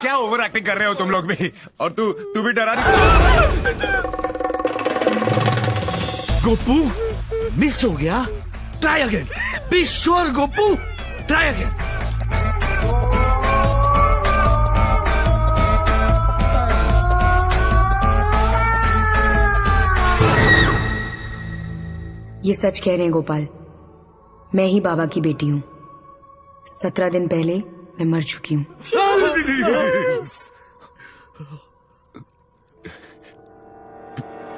क्या over acting कर रहे हो तुम लोग भी? और तू भी डरा रही। गोपू मिस हो गया, try again. Be sure Gopu, try again. ये सच कह रहे हैं गोपाल, मैं ही बाबा की बेटी हूँ। 17 दिन पहले मैं मर चुकी हूँ।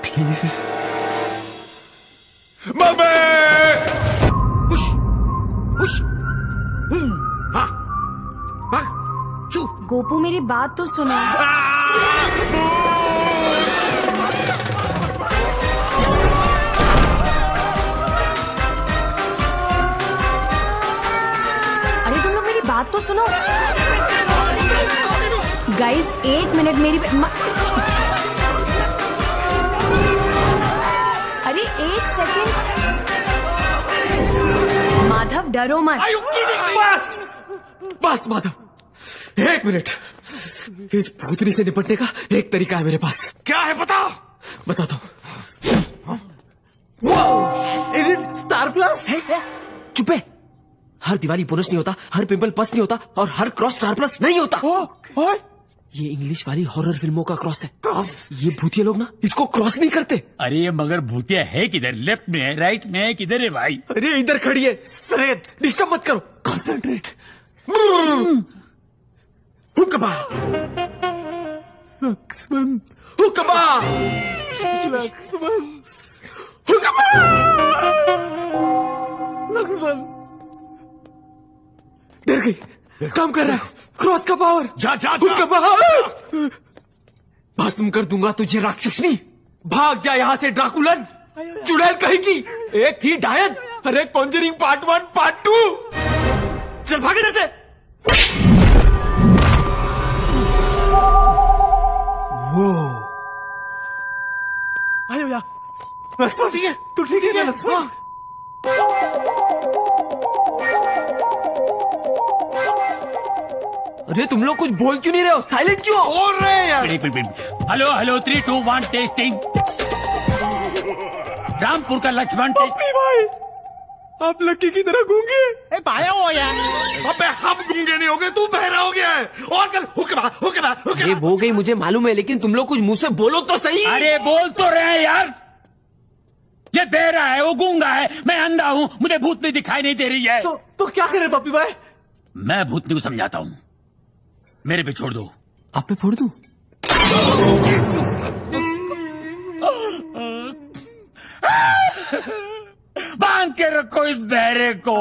प्लीज बाबे! हुश हुश। हाँ भाग चू। गोपू मेरी बात तो सुनो। अरे तुम लोग मेरी बात तो सुनो। गाइस 1 मिनट मेरी अरे 1 सेकेंड। माधव डरो मत। बस बस माधव, 1 मिनट। इस भूतनी से निपटने का एक तरीका है मेरे पास। क्या है बताओ? बताता हूँ। स्टार प्लस चुप है। हर दिवाली बोनस नहीं होता, हर पिंपल पस नहीं होता, और हर क्रॉस स्टार प्लस नहीं होता। ये इंग्लिश वाली हॉरर फिल्मों का क्रॉस है। ये भूतिया लोग ना इसको क्रॉस नहीं करते। अरे ये मगर भूतिया है किधर? लेफ्ट में है, राइट में है, किधर है भाई? अरे इधर खड़ी है सरेद, डिस्टर्ब मत करो, कॉन्सेंट्रेट। हुक्मा लक्ष्मण, हुक्मा लक्ष्मण, हुक्मा लक्ष्मण। डर गई, काम कर रहा है क्रॉस का पावर। जा जा हुक्मा। भस्म कर दूंगा तुझे राक्षसनी। भाग जा यहाँ से ड्राकुलन, चुड़ैल कहेगी। एक थी डायन, अरे कॉन्जरिंग पार्ट 1 पार्ट 2। चल भाग इधर से। वो आयो यार लक्ष्मण, ठीक है तू ठीक है लक्ष्मण? अरे तुम लोग कुछ बोल क्यों नहीं रहे हो? साइलेंट क्यों बोल रहे हैं यार? Hello hello 3 2 1 testing. रामपुर का लक्ष्मण भाई आप लक्की की तरह गूंगे। पाया हो यार। अबे हम गूंगे नहीं हो गए, तू बहरा हो गया है। और कल हुक्मा हुक्मा हुक्मा। ये वो गई मुझे मालूम है, लेकिन तुम लोग कुछ मुंह से बोलो तो सही। अरे बोल तो रहे हैं यार। ये बहरा है, वो गूंगा है, मैं अंधा हूँ, मुझे भूतनी दिखाई नहीं दे रही है। तो क्या करे पप्पी भाई? मैं भूतनी को समझाता हूँ, मेरे पे छोड़ दो। आप पे फोड़ दूं? बांध के रखो इस बहरे को।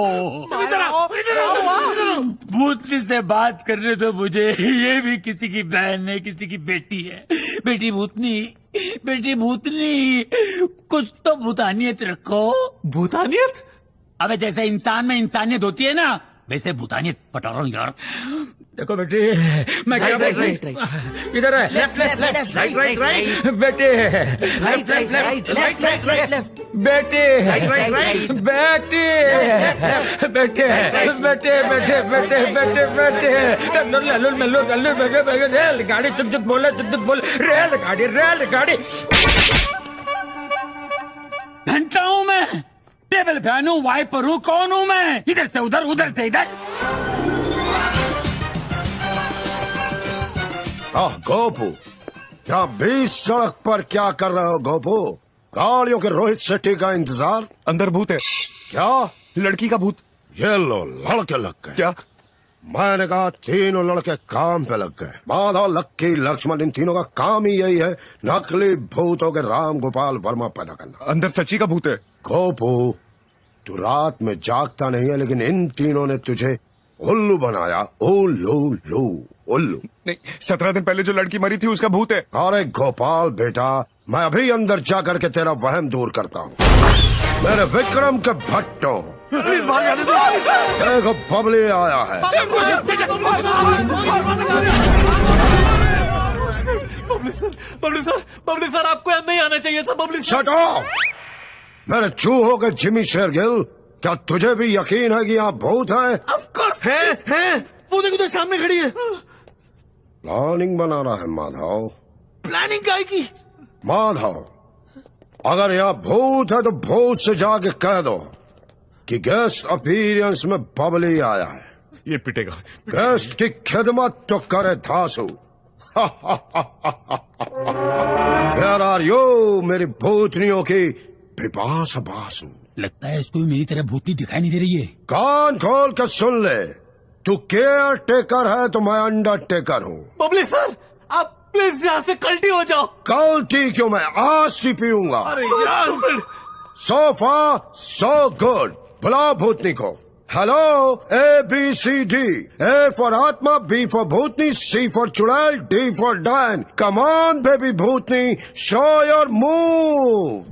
भूतनी से बात करने तो मुझे, ये भी किसी की बहन है, किसी की बेटी है। बेटी भूतनी, बेटी भूतनी, कुछ तो भूतानियत रखो। भूतानियत? अबे जैसे इंसान में इंसानियत होती है ना, वैसे भूतानियत पटा रहा हूँ यार। देखो बेटे, मैं क्या बोल रही हूँ? इधर है, left left left right right right बेटे, left left left right right right बेटे, राइट राइट राइट बेटे, बेटे, बेटे, बेटे, बेटे, बेटे, बेटे, रेल गाड़ी चुप चुप बोले, रेल गाड़ी। घंटा हूँ मैं, टेबल फैन हूँ, वाइपर हूँ, कौन हूँ मैं? इधर से उधर, उधर से इधर। गोपू, क्या बीच सड़क पर क्या कर रहे हो गोपू? गाड़ियों के रोहित शेट्टी का इंतजार। अंदर भूत है। क्या? लड़की का भूत। ये लो लड़के लग गए। क्या? मैंने कहा तीनों लड़के काम पे लग गए। माधव, लक्की, लक्ष्मण, इन तीनों का काम ही यही है, नकली भूतों के राम गोपाल वर्मा पैदा करना। अंदर सच्ची का भूत है। गोपू, तू रात में जागता नहीं है, लेकिन इन तीनों ने तुझे उल्लू बनाया। उल्लू नहीं, 17 दिन पहले जो लड़की मरी थी उसका भूत है। अरे गोपाल बेटा, मैं अभी अंदर जा करके तेरा वहम दूर करता हूँ। मेरे विक्रम के भट्टो, देखो बबली आया है। बबली सर आपको यहाँ नहीं आना चाहिए था। Babli shut up! मेरे चूहों के जिमी शेरगिल, क्या तुझे भी यकीन है कि यहाँ भूत है? है वो देखो तो सामने खड़ी है। प्लानिंग बना रहा है माधव। प्लानिंग काय की? माधव, अगर यहाँ भूत है तो भूत से जाके कह दो कि गेस्ट अपीयरेंस में बबली आया है। ये पिटेगा। गेस्ट की खिदमत तो करे धासु। Where are you, मेरी भूतनियों की पिपासा बासु। लगता है इसको भी मेरी तरह भूतनी दिखाई नहीं दे रही है। कान खोल कर सुन ले, तू केयर टेकर है तो मैं अंडरटेकर हूँ। बबली सर, आप प्लीज यहाँ से कल्टी हो जाओ। कल्टी क्यों, मैं आज सी पीऊंगा। अरे यार, सो फार सो गुड। बुलाओ भूतनी को। हेलो, ABCD, A फॉर आत्मा, B for Bhootni, C for चुड़ैल, D for Dan. Come on baby Bhootni, show your move.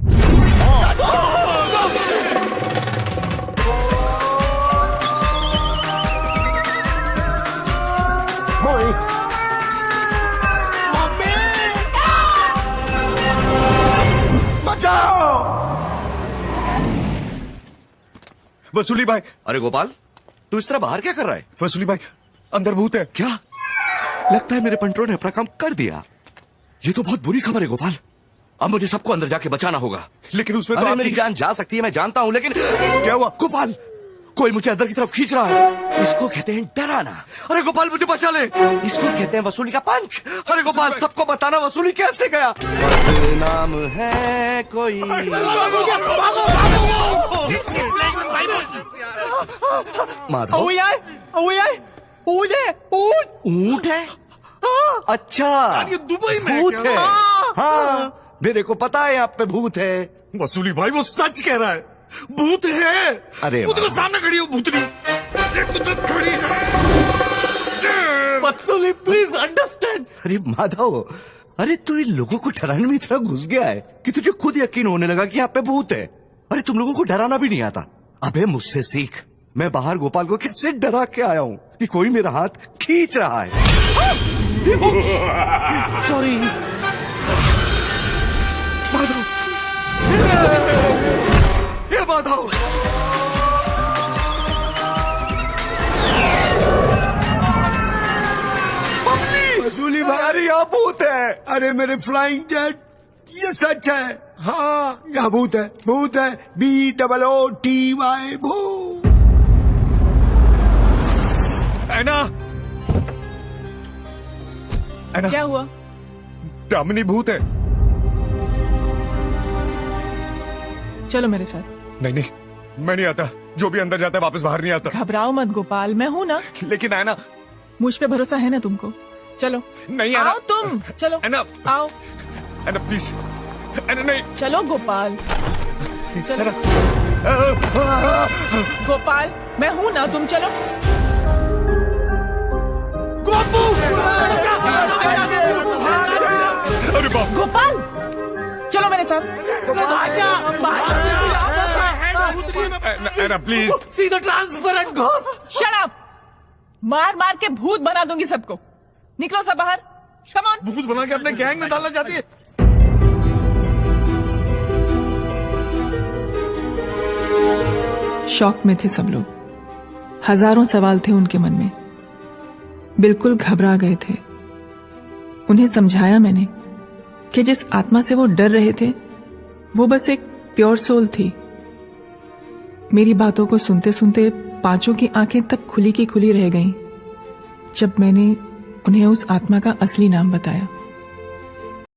वसूली भाई, अरे गोपाल, तू इस तरह बाहर क्या कर रहा है? वसूली भाई, अंदर भूत है। क्या? लगता है मेरे पंटरों ने अपना काम कर दिया। ये तो बहुत बुरी खबर है गोपाल। अब मुझे सबको अंदर जाके बचाना होगा। लेकिन उसमें तो अरे आपकी- मेरी जान जा सकती है, मैं जानता हूँ, लेकिन क्या हुआ? गोपाल, कोई मुझे अंदर की तरफ खींच रहा है। इसको कहते हैं डराना। अरे गोपाल, मुझे बचा ले। इसको कहते हैं वसूली का पंच। अरे गोपाल, सबको बताना वसूली कैसे गया। नाम है कोई। माधव, ऊंट है? अच्छा, ये दुबई में भूत क्या? है। हाँ, मेरे को पता है यहाँ पे भूत है। वसूली भाई वो सच कह रहा है, भूत है। अरे वो देखो वाह। सामने खड़ी हो भूतनी, देखो तो खड़ी है। वसूली प्लीज अंडरस्टैंड। अरे माधव, अरे तू इन लोगों को डराने में इतना घुस गया है कि तुझे खुद यकीन होने लगा कि यहाँ पे भूत है। अरे तुम लोगों को डराना भी नहीं आता। अबे मुझसे सीख। मैं बाहर गोपाल को कैसे डरा के आया हूँ कि कोई मेरा हाथ खींच रहा है। सॉरी माधव, ये माधव। वसूली भाई, अरे यहाँ भूत है। अरे मेरे फ्लाइंग जेट, ये सच है। हाँ, यहाँ भूत है, भूत है। BOOTY भूत। ऐना, ऐना, क्या हुआ? दामिनी भूत है। चलो मेरे साथ। नहीं नहीं, मैं नहीं आता। जो भी अंदर जाता है वापस बाहर नहीं आता। घबराओ मत गोपाल, मैं हूँ ना। लेकिन ऐना, मुझ पे भरोसा है ना तुमको? चलो नहीं ऐना, आओ तुम, चलो ऐना, आओ, ऐना प्लीज, ऐना नहीं। चलो गोपाल, चलो गोपाल, मैं हूँ ना, तुम चलो। अरे बाप, गोपाल चलो मेरे साथ। ऐना please. See the transparent ghost. Shut up! मार मार के भूत बना दूंगी सबको। निकलो सब बाहर, कम ऑन। भूत बना के अपने गैंग में डालना चाहती है। शॉक में थे सब लोग। हजारों सवाल थे उनके मन में, बिल्कुल घबरा गए थे। उन्हें समझाया मैंने कि जिस आत्मा से वो डर रहे थे वो बस एक प्योर सोल थी। मेरी बातों को सुनते सुनते पांचों की आंखें तब खुली की खुली रह गईं जब मैंने उन्हें उस आत्मा का असली नाम बताया।